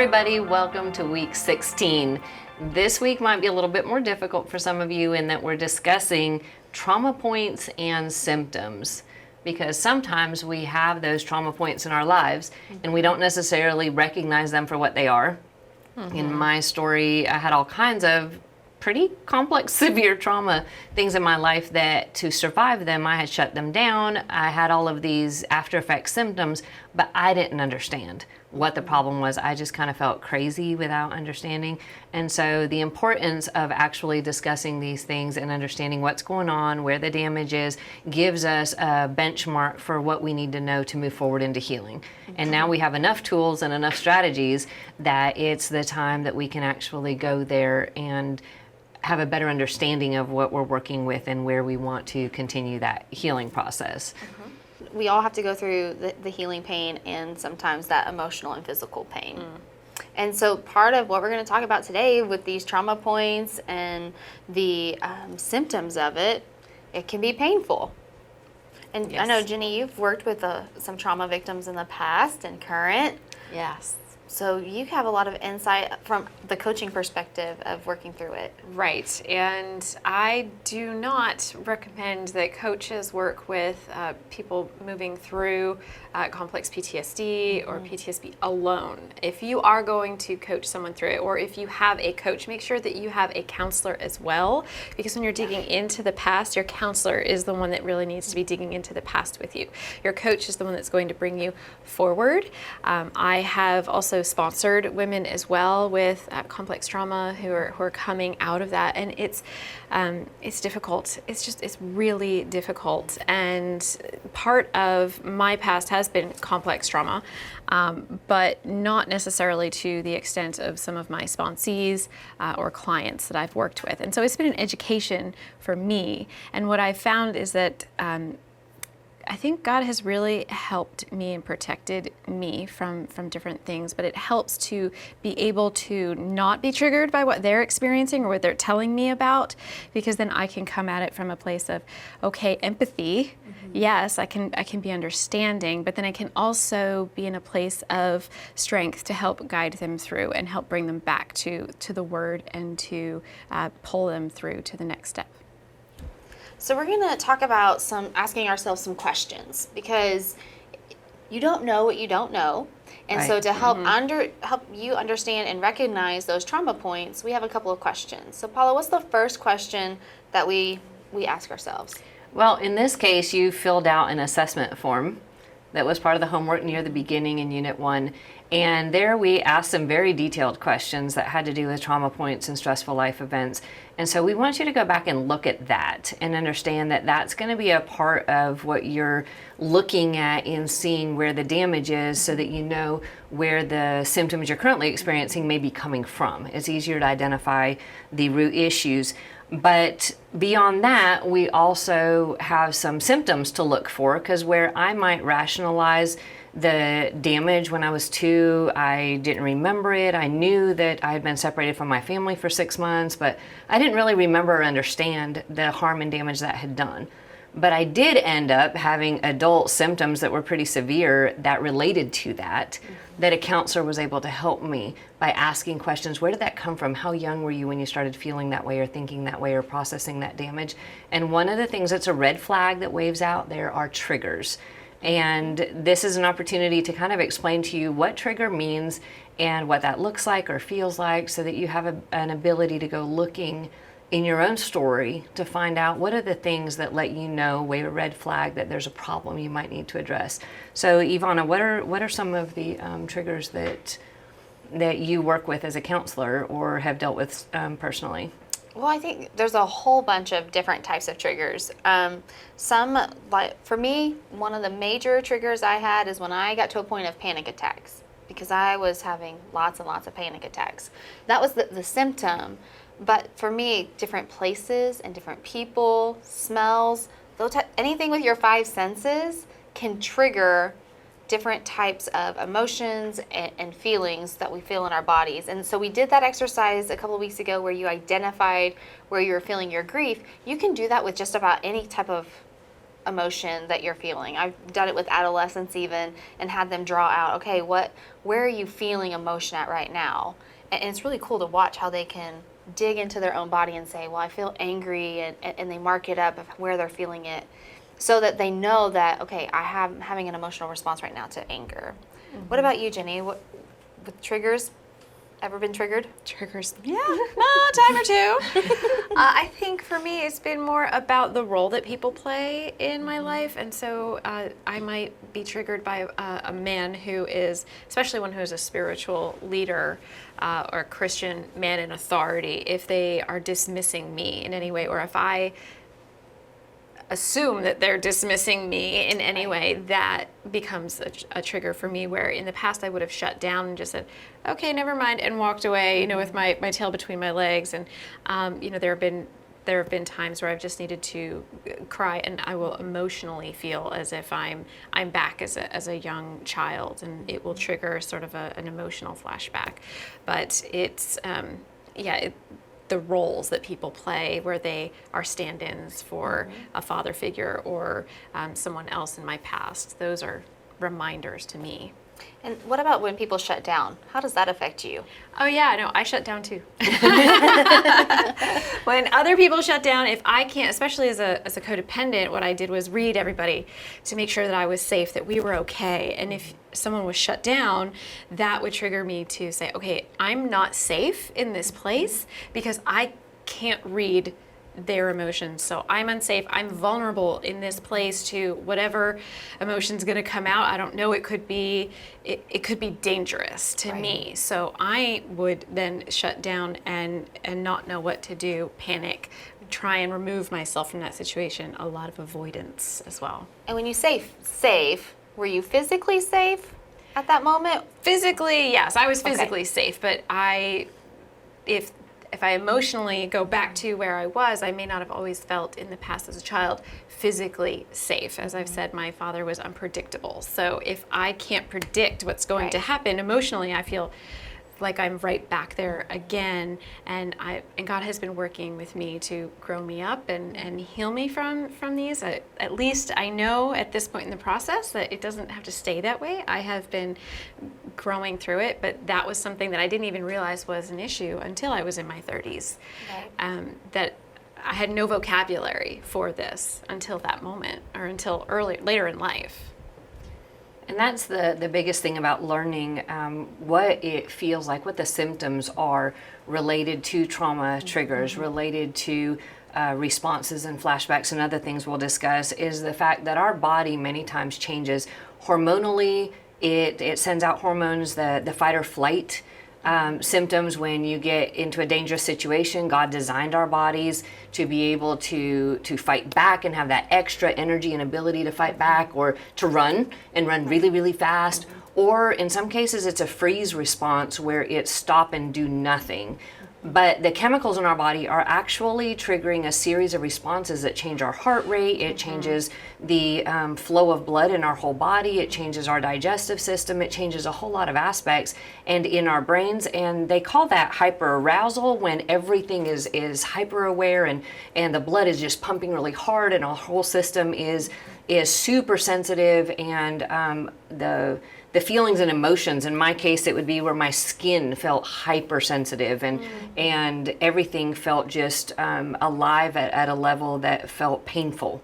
everybody, welcome to week 16. This week might be a little bit more difficult for some of you in that we're discussing trauma points and symptoms, because sometimes we have those trauma points in our lives and we don't necessarily recognize them for what they are. In my story, I had all kinds of pretty complex, severe trauma things in my life that to survive them, I had shut them down. I had all of these after effect symptoms, but I didn't understand what the problem was. I just kind of felt crazy without understanding. And so the importance of actually discussing these things and understanding what's going on, where the damage is, gives us a benchmark for what we need to know to move forward into healing. And now we have enough tools and enough strategies that it's the time that we can actually go there and have a better understanding of what we're working with and where we want to continue that healing process. We all have to go through the healing pain and sometimes that emotional and physical pain. And so part of what we're going to talk about today with these trauma points and the symptoms of it, it can be painful. And I know, Ginny, you've worked with some trauma victims in the past and current. Yes. So you have a lot of insight from the coaching perspective of working through it. Right. And I do not recommend that coaches work with people moving through complex PTSD or PTSD alone. If you are going to coach someone through it, or if you have a coach, make sure that you have a counselor as well, because when you're digging into the past, your counselor is the one that really needs to be digging into the past with you. Your coach is the one that's going to bring you forward. I have also sponsored women as well with complex trauma who are coming out of that, and it's difficult. It's really difficult, and part of my past has been complex trauma, but not necessarily to the extent of some of my sponsees or clients that I've worked with. And so it's been an education for me, and what I've found is that I think God has really helped me and protected me from different things, but it helps to be able to not be triggered by what they're experiencing or what they're telling me about, because then I can come at it from a place of, okay, empathy. Yes, I can be understanding, but then I can also be in a place of strength to help guide them through and help bring them back to the Word and to pull them through to the next step. So we're going to talk about asking ourselves some questions, because you don't know what you don't know. And so to help help you understand and recognize those trauma points, we have a couple of questions. So Paula, what's the first question that we ask ourselves? Well, in this case, you filled out an assessment form that was part of the homework near the beginning in Unit 1. And there we asked some very detailed questions that had to do with trauma points and stressful life events. And so we want you to go back and look at that and understand that that's going to be a part of what you're looking at in seeing where the damage is, so that you know where the symptoms you're currently experiencing may be coming from. It's easier to identify the root issues. But beyond that, we also have some symptoms to look for, because where I might rationalize the damage when I was 2, I didn't remember it. I knew that I had been separated from my family for 6 months, but I didn't really remember or understand the harm and damage that had done. But I did end up having adult symptoms that were pretty severe that related to that a counselor was able to help me by asking questions. Where did that come from? How young were you when you started feeling that way or thinking that way or processing that damage? And one of the things that's a red flag that waves out there are triggers. And this is an opportunity to kind of explain to you what trigger means and what that looks like or feels like, so that you have an ability to go looking in your own story to find out what are the things that let you know, wave a red flag, that there's a problem you might need to address. So Evonna, what are some of the triggers that you work with as a counselor or have dealt with personally? Well, I think there's a whole bunch of different types of triggers. Some, like for me, one of the major triggers I had is when I got to a point of panic attacks, because I was having lots and lots of panic attacks. That was the symptom. But for me, different places and different people, smells, anything with your 5 senses can trigger different types of emotions and feelings that we feel in our bodies. And so we did that exercise a couple of weeks ago where you identified where you were feeling your grief. You can do that with just about any type of emotion that you're feeling. I've done it with adolescents even, and had them draw out, okay, where are you feeling emotion at right now? And it's really cool to watch how they can dig into their own body and say, well, I feel angry, and they mark it up of where they're feeling it, so that they know that, okay, I'm having an emotional response right now to anger. What about you, Ginny? What, with triggers? Ever been triggered? Triggers, yeah, a time or two. I think for me, it's been more about the role that people play in my life, and so I might be triggered by a man who is, especially one who is a spiritual leader or a Christian man in authority, if they are dismissing me in any way, or if I assume that they're dismissing me in any way, that becomes a trigger for me, where in the past I would have shut down and just said, okay, never mind, and walked away, with my tail between my legs. And there have been times where I've just needed to cry, and I will emotionally feel as if I'm back as a young child, and it will trigger sort of an emotional flashback. But it's the roles that people play, where they are stand-ins for a father figure or someone else in my past. Those are reminders to me. And what about when people shut down? How does that affect you? Oh yeah, no, I shut down too. When other people shut down, if I can't, especially as a codependent, what I did was read everybody to make sure that I was safe, that we were okay. And if someone was shut down, that would trigger me to say, okay, I'm not safe in this place because I can't read their emotions. So I'm unsafe. I'm vulnerable in this place to whatever emotion's going to come out. I don't know. It could be dangerous to me. So I would then shut down and not know what to do, panic, try and remove myself from that situation. A lot of avoidance as well. And when you say safe, were you physically safe at that moment? Physically, yes, I was physically safe, but if I emotionally go back to where I was, I may not have always felt in the past as a child physically safe. As I've said, my father was unpredictable. So if I can't predict what's going to happen emotionally, I feel like I'm right back there again. And God has been working with me to grow me up and heal me from these. At least I know at this point in the process that it doesn't have to stay that way. I have been growing through it, but that was something that I didn't even realize was an issue until I was in my 30s. That I had no vocabulary for this until that moment, or until later in life. And that's the biggest thing about learning what it feels like, what the symptoms are related to trauma triggers, related to responses and flashbacks and other things we'll discuss, is the fact that our body many times changes hormonally. It sends out hormones, the fight or flight symptoms when you get into a dangerous situation. God designed our bodies to be able to fight back and have that extra energy and ability to fight back, or to run really, really fast. Or in some cases, it's a freeze response where it's stop and do nothing. But the chemicals in our body are actually triggering a series of responses that change our heart rate. It changes the flow of blood in our whole body. It changes our digestive system. It changes a whole lot of aspects and in our brains. And they call that hyperarousal, when everything is hyper aware and the blood is just pumping really hard and our whole system is super sensitive, and the feelings and emotions, in my case, it would be where my skin felt hypersensitive and everything felt just alive at a level that felt painful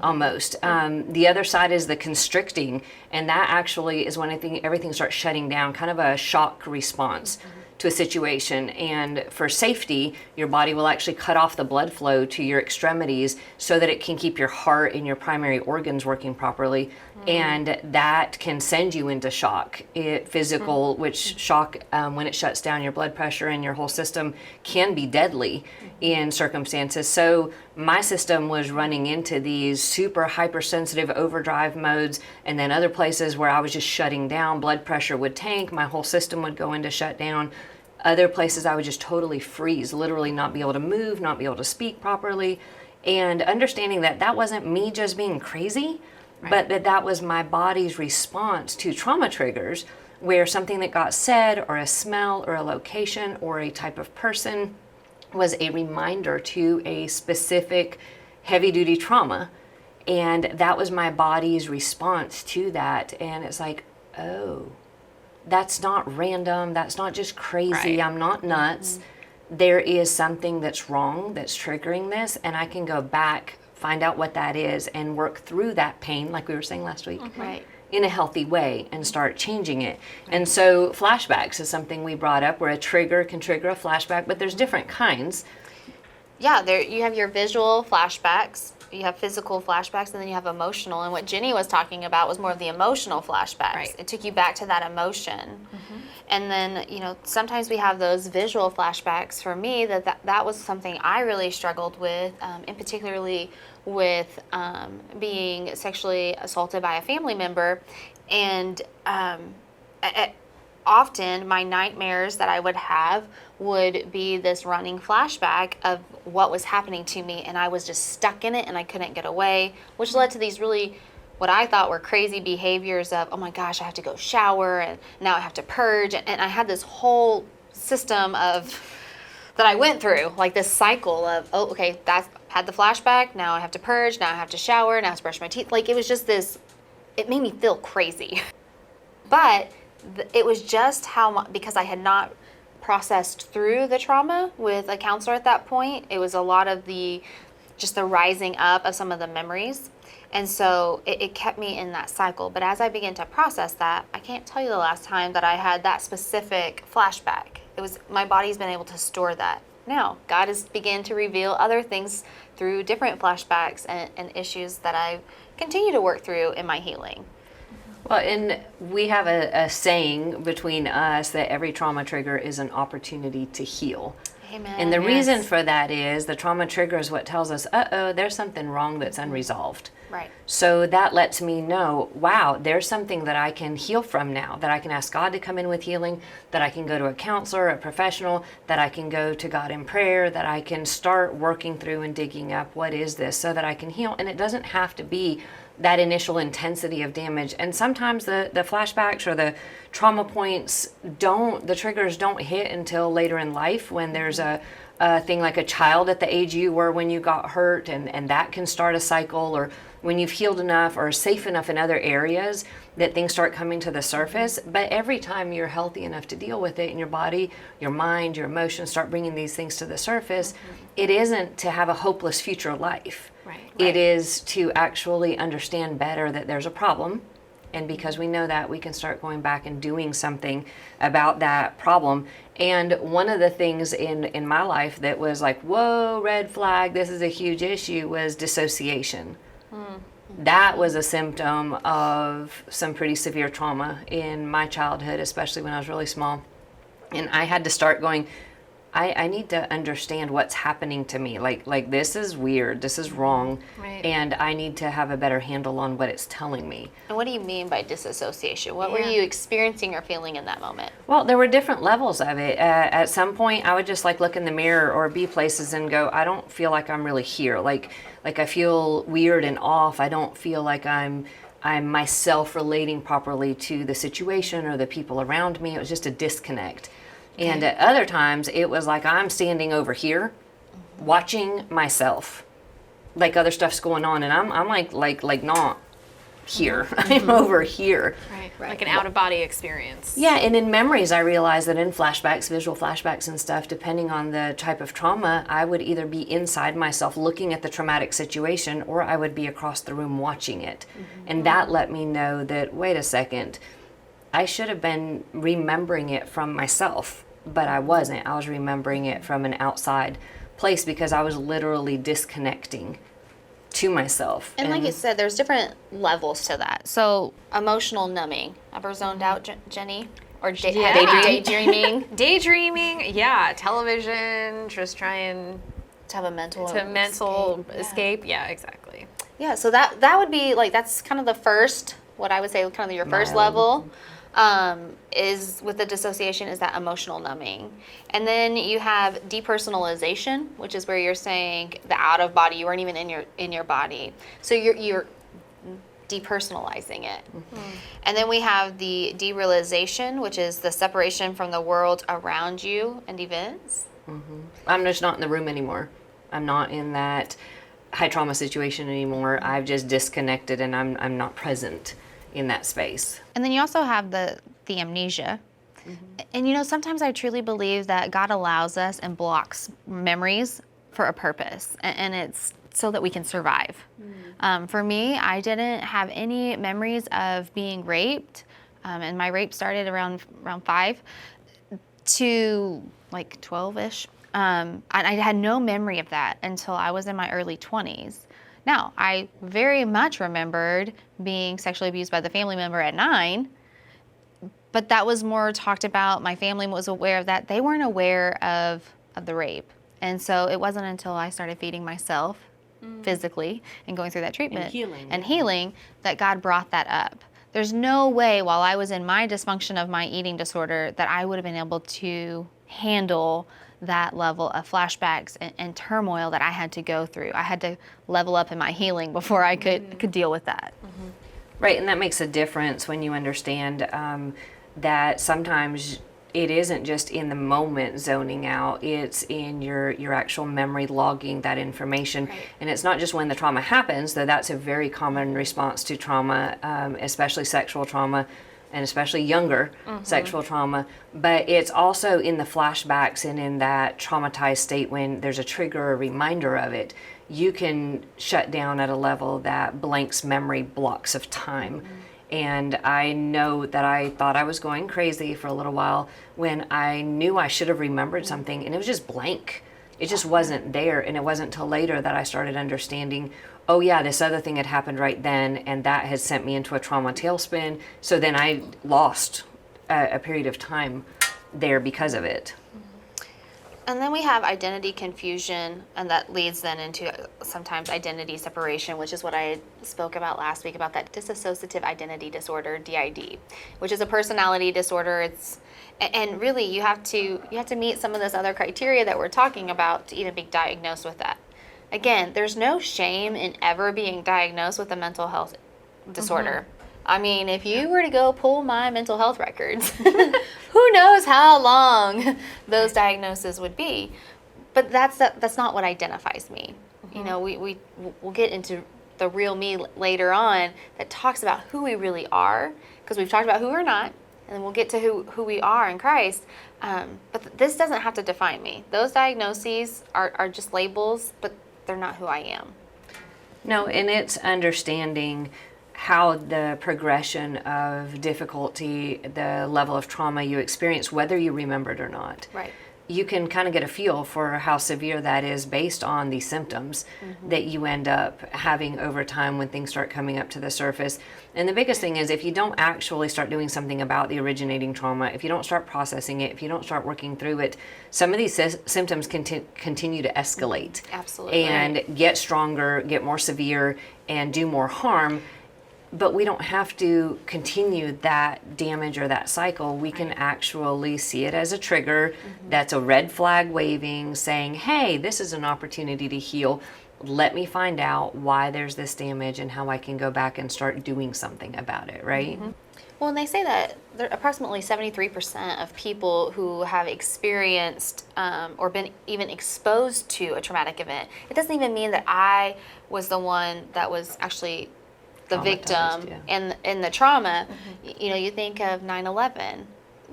almost. The other side is the constricting, and that actually is when I think everything starts shutting down, kind of a shock response to a situation. And for safety, your body will actually cut off the blood flow to your extremities so that it can keep your heart and your primary organs working properly. And that can send you into shock, physical, which shock, when it shuts down your blood pressure and your whole system, can be deadly in circumstances. So my system was running into these super hypersensitive overdrive modes, and then other places where I was just shutting down, blood pressure would tank, my whole system would go into shutdown. Other places I would just totally freeze, literally not be able to move, not be able to speak properly. And understanding that that wasn't me just being crazy, but that was my body's response to trauma triggers, where something that got said, or a smell, or a location, or a type of person was a reminder to a specific heavy-duty trauma. And that was my body's response to that. And it's like, oh, that's not random. That's not just crazy. Right. I'm not nuts. There is something that's wrong that's triggering this. And I can go back, find out what that is, and work through that pain, like we were saying last week, Right. in a healthy way and start changing it. And so flashbacks is something we brought up where a trigger can trigger a flashback, but there's different kinds. Yeah, there you have your visual flashbacks, you have physical flashbacks, and then you have emotional. And what Ginny was talking about was more of the emotional flashbacks. Right. It took you back to that emotion. And then, sometimes we have those visual flashbacks. For me, that was something I really struggled with, and particularly with being sexually assaulted by a family member. And often my nightmares that I would have would be this running flashback of what was happening to me, and I was just stuck in it and I couldn't get away, which led to these really what I thought were crazy behaviors of, oh my gosh, I have to go shower and now I have to purge, and I had this whole system of that I went through, like this cycle of, oh, okay, that's had the flashback, now I have to purge, now I have to shower, now I have to brush my teeth. Like, it was just this, it made me feel crazy. But it was just how much, because I had not processed through the trauma with a counselor at that point. It was a lot of just the rising up of some of the memories. And so it kept me in that cycle. But as I began to process that, I can't tell you the last time that I had that specific flashback. My body's been able to store that. Now, God has begun to reveal other things through different flashbacks and issues that I continue to work through in my healing. Well, and we have a saying between us that every trauma trigger is an opportunity to heal. Amen. And the reason for that is the trauma trigger is what tells us, there's something wrong that's unresolved. Right. So that lets me know, wow, there's something that I can heal from now, that I can ask God to come in with healing, that I can go to a counselor, a professional, that I can go to God in prayer, that I can start working through and digging up what is this so that I can heal. And it doesn't have to be that initial intensity of damage. And sometimes the flashbacks or the trauma points the triggers don't hit until later in life, when there's a thing like a child at the age you were when you got hurt, and that can start a cycle, or when you've healed enough or safe enough in other areas that things start coming to the surface. But every time you're healthy enough to deal with it in your body, your mind, your emotions start bringing these things to the surface, it isn't to have a hopeless future life. Right. It is to actually understand better that there's a problem. And because we know that, we can start going back and doing something about that problem. And one of the things in my life that was like, whoa, red flag, this is a huge issue, was dissociation. That was a symptom of some pretty severe trauma in my childhood, especially when I was really small. And I had to start going, I need to understand what's happening to me. Like this is weird, this is wrong, Right. and I need to have a better handle on what it's telling me. And what do you mean by disassociation? What were Yeah. you experiencing or feeling in that moment? Well, there were different levels of it. At some point, I would just look in the mirror or be places and go, I don't feel like I'm really here. Like I feel weird and off. I don't feel like I'm myself relating properly to the situation or the people around me. It was just a disconnect. And at other times, it was like I'm standing over here, watching myself, like other stuff's going on, and I'm like not here. I'm over here. Right. Like an out-of-body experience. Yeah, and in memories, I realized that in flashbacks, visual flashbacks and stuff, depending on the type of trauma, I would either be inside myself looking at the traumatic situation, or I would be across the room watching it. And that let me know that, wait a second, I should have been remembering it from myself, but I wasn't. I was remembering it from an outside place because I was literally disconnecting to myself. And like you said, there's different levels to that. So emotional numbing. Ever zoned out, Jenny? Or daydreaming? Daydreaming, yeah. Television, just trying To have a mental escape. Yeah, exactly. Yeah, so that would be like, that's kind of the first, what I would say kind of your first Mild. level is with the dissociation, is that emotional numbing. And then you have depersonalization, which is where you're saying the out of body, you weren't even in your body. So you're depersonalizing it. And then we have the derealization, which is the separation from the world around you and events. I'm just not in the room anymore. I'm not in that. high trauma situation anymore. I've just disconnected and I'm not present in that space. And then you also have the amnesia. And you know, sometimes I truly believe that God allows us and blocks memories for a purpose, and it's so that we can survive. For me, I didn't have any memories of being raped, and my rape started around 5 to like 12-ish. And I had no memory of that until I was in my early 20s. Now, I very much remembered being sexually abused by the family member at 9, but that was more talked about. My family was aware of that. They weren't aware of the rape. And so it wasn't until I started feeding myself physically and going through that treatment and healing that God brought that up. There's no way while I was in my dysfunction of my eating disorder that I would have been able to handle that level of flashbacks and turmoil that I had to go through. I had to level up in my healing before I could deal with that. Right, and that makes a difference when you understand that sometimes it isn't just in the moment zoning out, it's in your actual memory logging that information. Right. And it's not just when the trauma happens, though that's a very common response to trauma, especially sexual trauma, and especially younger sexual trauma, but it's also in the flashbacks and in that traumatized state when there's a trigger or reminder of it. You can shut down at a level that blanks memory blocks of time. And I know that I thought I was going crazy for a little while when I knew I should have remembered something and it was just blank. It just wasn't there. And it wasn't till later that I started understanding, oh yeah, this other thing had happened right then and that had sent me into a trauma tailspin. So then I lost a period of time there because of it. And then we have identity confusion, and that leads then into sometimes identity separation, which is what I spoke about last week about that dissociative identity disorder, DID, which is a personality disorder. And really you have to meet some of those other criteria that we're talking about to even be diagnosed with that. Again, there's no shame in ever being diagnosed with a mental health disorder. I mean, if you were to go pull my mental health records, who knows how long those diagnoses would be. But that's not what identifies me. You know, we'll get into the real me later on that talks about who we really are, because we've talked about who we're not, and then we'll get to who we are in Christ. But this doesn't have to define me. Those diagnoses are just labels, but they're not who I am. No, and it's understanding how the progression of difficulty, the level of trauma you experience, whether you remember it or not. Right. You can kind of get a feel for how severe that is based on the symptoms that you end up having over time when things start coming up to the surface. And the biggest thing is if you don't actually start doing something about the originating trauma, if you don't start processing it, if you don't start working through it, some of these symptoms continue to escalate. Absolutely. And get stronger, get more severe, and do more harm. But we don't have to continue that damage or that cycle. We can actually see it as a trigger that's a red flag waving, saying, hey, this is an opportunity to heal. Let me find out why there's this damage and how I can go back and start doing something about it, right? Well, and they say that there are approximately 73% of people who have experienced or been even exposed to a traumatic event. It doesn't even mean that I was the one that was actually the victim in the trauma. You know, you think of 9/11.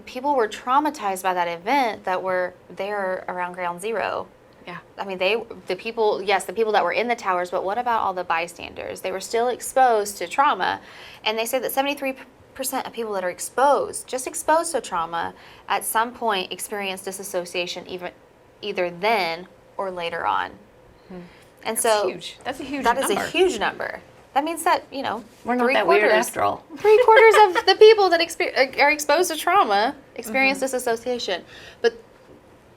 People were traumatized by that event that were there around ground zero. Yeah. I mean, the people that were in the towers, but what about all the bystanders? They were still exposed to trauma. And they say that 73% of people that are exposed to trauma, at some point experience disassociation either then or later on. And so Huge. That's a huge that number. is a huge number. That means that, you know, We're not that weird after all. 3/4 of the people that are exposed to trauma experience disassociation. But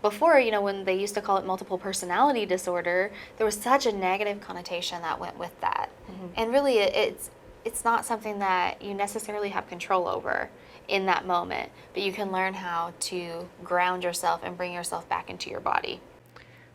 before, you know, when they used to call it multiple personality disorder, there was such a negative connotation that went with that. And really, it's not something that you necessarily have control over in that moment, but you can learn how to ground yourself and bring yourself back into your body.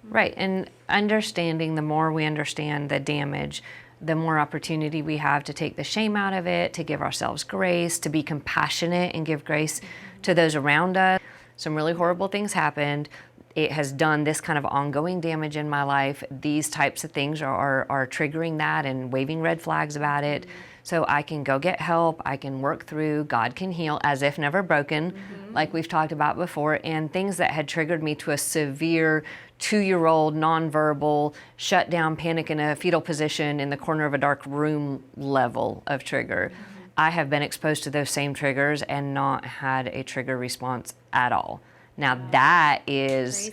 Right, and understanding, the more we understand the damage, the more opportunity we have to take the shame out of it, to give ourselves grace, to be compassionate and give grace to those around us. Some really horrible things happened. it has done this kind of ongoing damage in my life. These types of things are triggering that and waving red flags about it. So I can go get help. I can work through. God can heal as if never broken, like we've talked about before. And things that had triggered me to a severe 2-year-old nonverbal, shut down, panic in a fetal position in the corner of a dark room level of trigger. I have been exposed to those same triggers and not had a trigger response at all. Now that is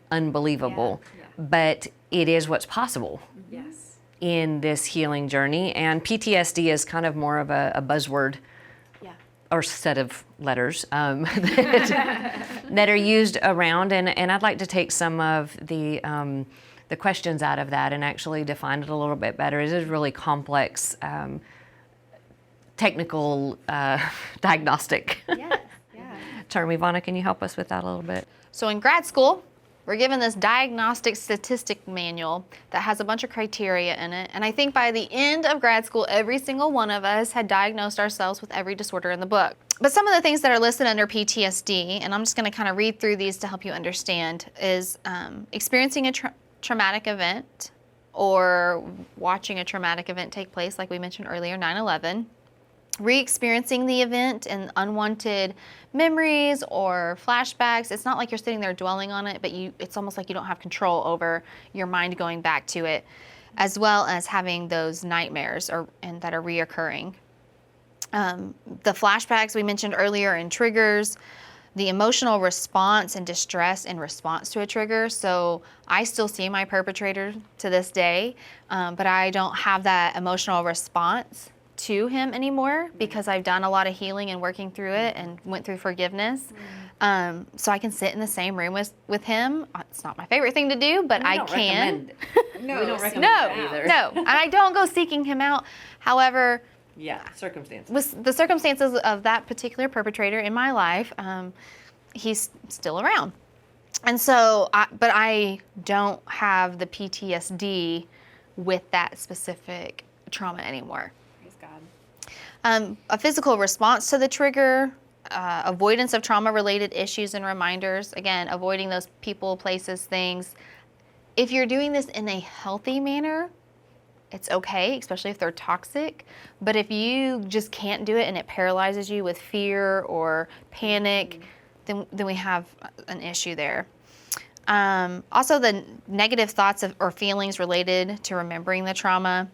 unbelievable, but it is what's possible in this healing journey. And PTSD is kind of more of a buzzword or set of letters that are used around. And I'd like to take some of the questions out of that and actually define it a little bit better. It is really complex, technical diagnostic term. Evonna, can you help us with that a little bit? So in grad school, we're given this diagnostic statistic manual that has a bunch of criteria in it. And I think by the end of grad school, every single one of us had diagnosed ourselves with every disorder in the book. But some of the things that are listed under PTSD, and I'm just going to kind of read through these to help you understand, is experiencing a traumatic event or watching a traumatic event take place, like we mentioned earlier, 9/11. Re-experiencing the event and unwanted memories or flashbacks. It's not like you're sitting there dwelling on it, but it's almost like you don't have control over your mind going back to it, as well as having those nightmares and that are reoccurring. The flashbacks we mentioned earlier and triggers, the emotional response and distress in response to a trigger. So I still see my perpetrator to this day, but I don't have that emotional response to him anymore because I've done a lot of healing and working through it and went through forgiveness. So I can sit in the same room with him. It's not my favorite thing to do, but I can. No, we don't recommend No, that either. no, and I don't go seeking him out. However, circumstances. with the circumstances of that particular perpetrator in my life, he's still around. And so, but I don't have the PTSD with that specific trauma anymore. A physical response to the trigger, avoidance of trauma-related issues and reminders. Again, avoiding those people, places, things. If you're doing this in a healthy manner, it's okay, especially if they're toxic. But if you just can't do it and it paralyzes you with fear or panic, then we have an issue there. Also, the negative thoughts or feelings related to remembering the trauma,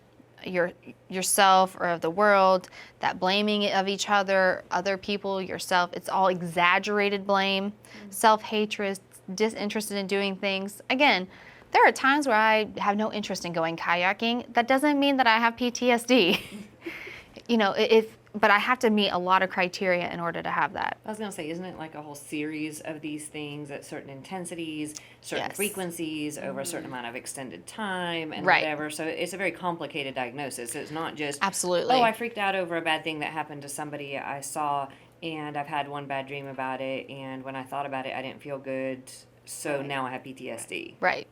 yourself or of the world, that blaming of each other, other people, yourself, it's all exaggerated blame, self-hatred, disinterested in doing things. Again, there are times where I have no interest in going kayaking. That doesn't mean that I have PTSD. But I have to meet a lot of criteria in order to have that. I was going to say, isn't it like a whole series of these things at certain intensities, certain frequencies, over a certain amount of extended time and whatever? So it's a very complicated diagnosis. It's not just, absolutely, oh, I freaked out over a bad thing that happened to somebody I saw, and I've had one bad dream about it, and when I thought about it, I didn't feel good, so now I have PTSD. Right.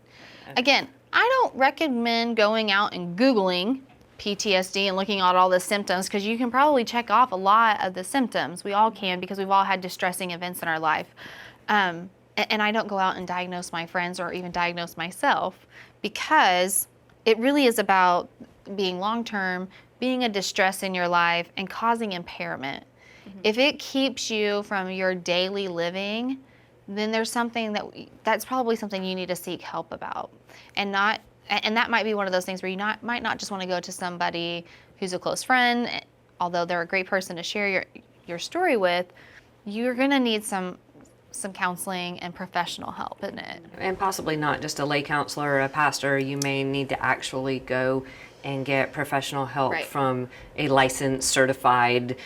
Again, I don't recommend going out and Googling PTSD and looking at all the symptoms, because you can probably check off a lot of the symptoms. We all can, because we've all had distressing events in our life. And I don't go out and diagnose my friends or even diagnose myself, because it really is about being long-term, being a distress in your life, and causing impairment. If it keeps you from your daily living, then there's something that's probably something you need to seek help about. And that might be one of those things where you might not just want to go to somebody who's a close friend, although they're a great person to share your story with. You're going to need some counseling and professional help in it. And possibly not just a lay counselor or a pastor. You may need to actually go and get professional help from a licensed, certified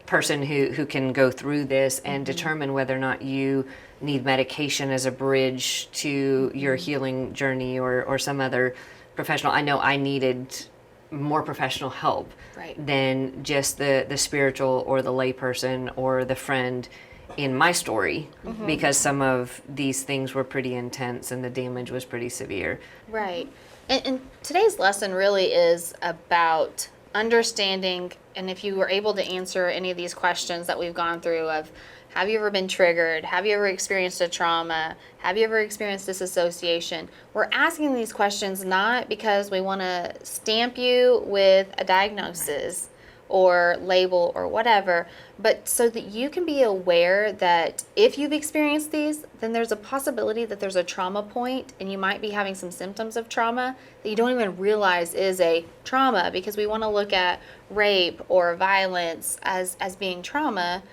person who can go through this and determine whether or not you need medication as a bridge to your healing journey or some other professional. I know I needed more professional help than just the spiritual or the lay person or the friend in my story, because some of these things were pretty intense and the damage was pretty severe. Right. And today's lesson really is about understanding, and if you were able to answer any of these questions that we've gone through of, have you ever been triggered? Have you ever experienced a trauma? Have you ever experienced disassociation? We're asking these questions not because we want to stamp you with a diagnosis or label or whatever, but so that you can be aware that if you've experienced these, then there's a possibility that there's a trauma point and you might be having some symptoms of trauma that you don't even realize is a trauma, because we want to look at rape or violence as being trauma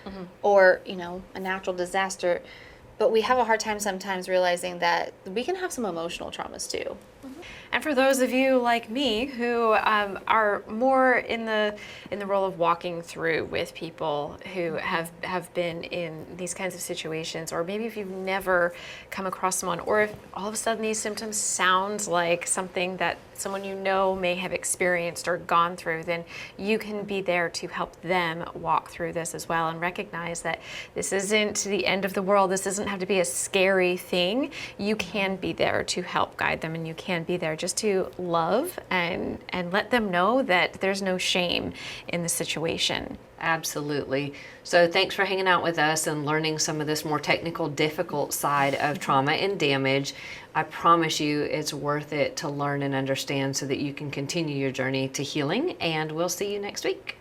or, you know, a natural disaster. But we have a hard time sometimes realizing that we can have some emotional traumas too. And for those of you like me who are more in the role of walking through with people who have been in these kinds of situations, or maybe if you've never come across someone, or if all of a sudden these symptoms sound like something that someone you know may have experienced or gone through, then you can be there to help them walk through this as well, and recognize that this isn't the end of the world. This doesn't have to be a scary thing. You can be there to help guide them, and you can be there just to love and let them know that there's no shame in the situation. Absolutely. So thanks for hanging out with us and learning some of this more technical, difficult side of trauma and damage. I promise you it's worth it to learn and understand so that you can continue your journey to healing, and we'll see you next week.